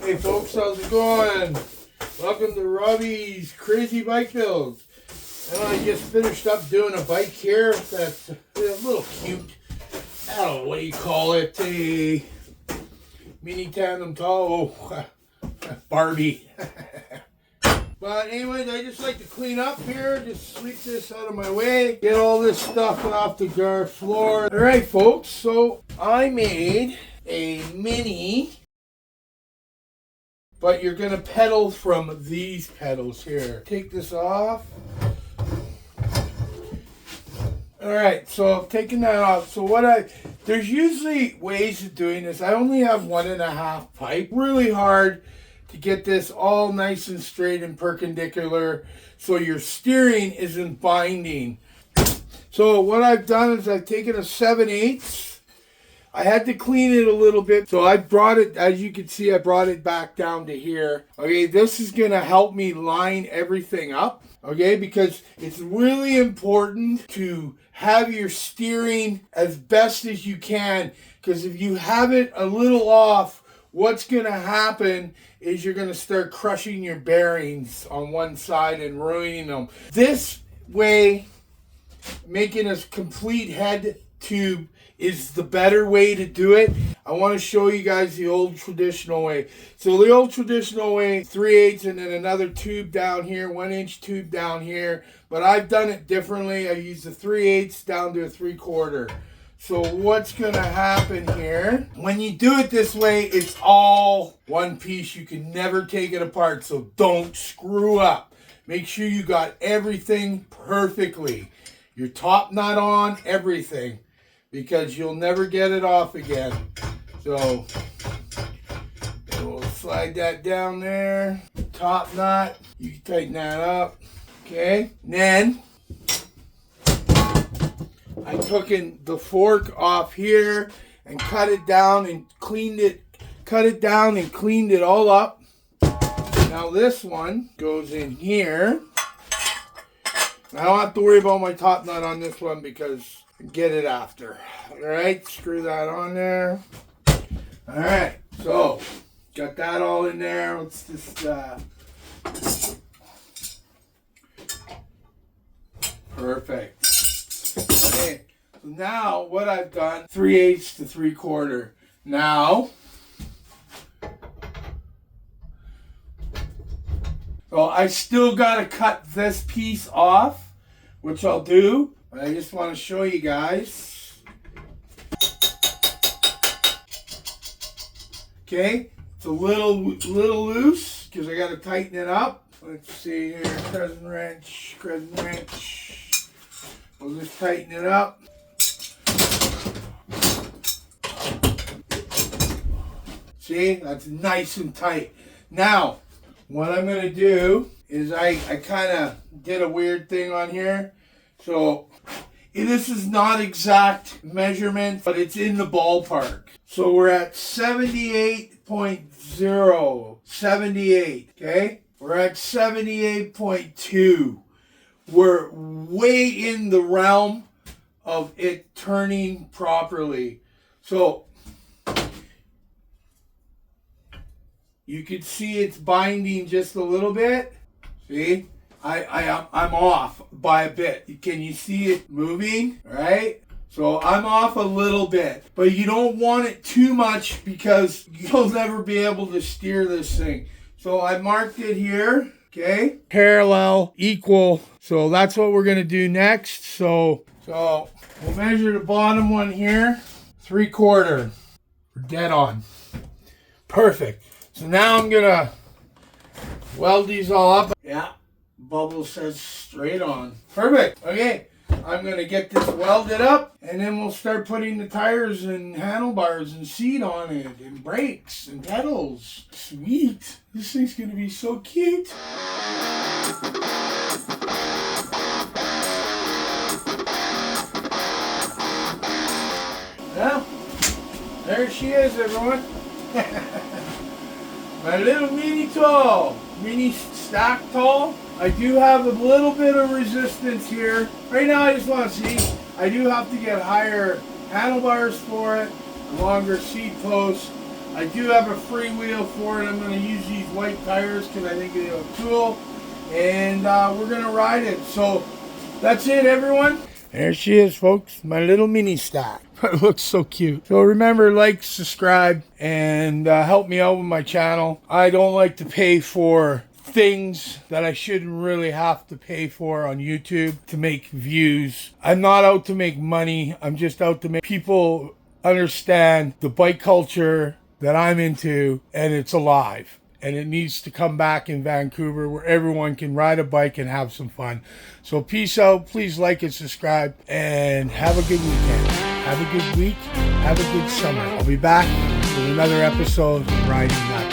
Hey folks, how's it going? Welcome to RAWBIE'S Crazy Bike Builds. And I just finished up doing a bike here that's a little cute. I don't know, what do you call it? A mini tandem tall. Oh, Barbie. But anyways, I just like to clean up here, just sweep this out of my way, get all this stuff off the floor. Alright folks, so I made a mini, but you're going to pedal from these pedals here. Take this off. Alright, so I've taken that off. So there's usually ways of doing this. I only have 1.5 pipe. Really hard to get this all nice and straight and perpendicular so your steering isn't binding. So what I've done is I've taken a 7/8. I had to clean it a little bit, so I brought it, as you can see, I brought it back down to here. Okay, this is going to help me line everything up, okay, because it's really important to have your steering as best as you can, because if you have it a little off, what's going to happen is you're going to start crushing your bearings on one side and ruining them. This way, making a complete head tube is the better way to do it. I want to show you guys the old traditional way. So the old traditional way, 3/8 and then another tube down here, 1-inch tube down here. But I've done it differently. I use the 3/8 down to a 3/4. So what's going to happen here, when you do it this way, it's all one piece. You can never take it apart, so don't screw up. Make sure you got everything perfectly. Your top nut on, everything, because you'll never get it off again. So we'll slide that down there. Top nut, you can tighten that up. Okay, and then I took the fork off here and cut it down and cleaned it. Cut it down and cleaned it all up. Now this one goes in here. I don't have to worry about my top nut on this one because I get it after. Alright, screw that on there. Alright, so got that all in there. Let's just perfect. Okay, so now what I've done, 3/8 to 3/4. Now, so I still got to cut this piece off, which I'll do, but I just want to show you guys. Okay, it's a little loose because I got to tighten it up. Let's see here, crescent wrench. We'll just tighten it up. See, that's nice and tight. Now, what I'm going to do is I kind of did a weird thing on here. So, this is not exact measurement, but it's in the ballpark. So we're at 78.0. 78, okay? We're at 78.2. We're way in the realm of it turning properly. So you can see it's binding just a little bit. See? I'm off by a bit. Can you see it moving? Right? So I'm off a little bit. But you don't want it too much because you'll never be able to steer this thing. So I marked it here. Okay, parallel, equal. So that's what we're going to do next. So we'll measure the bottom one here, 3/4. We're dead on. Perfect. So now I'm going to weld these all up. Yeah, bubble says straight on. Perfect. Okay, I'm going to get this welded up, and then we'll start putting the tires and handlebars and seat on it, and brakes and pedals. Sweet. This thing's going to be so cute. Well, there she is, everyone. My little mini tall, mini stack tall. I do have a little bit of resistance here. Right now I just want to see, I do have to get higher handlebars for it, a longer seat post, I do have a freewheel for it. I'm going to use these white tires because I think they look cool. And we're going to ride it. So that's it, everyone. There she is, folks. My little mini stack. It looks so cute. So remember, like, subscribe, and help me out with my channel. I don't like to pay for things that I shouldn't really have to pay for on YouTube to make views. I'm not out to make money. I'm just out to make people understand the bike culture that I'm into, and it's alive. And it needs to come back in Vancouver where everyone can ride a bike and have some fun. So peace out. Please like and subscribe, and have a good weekend. Have a good week. Have a good summer. I'll be back with another episode of Riding Night.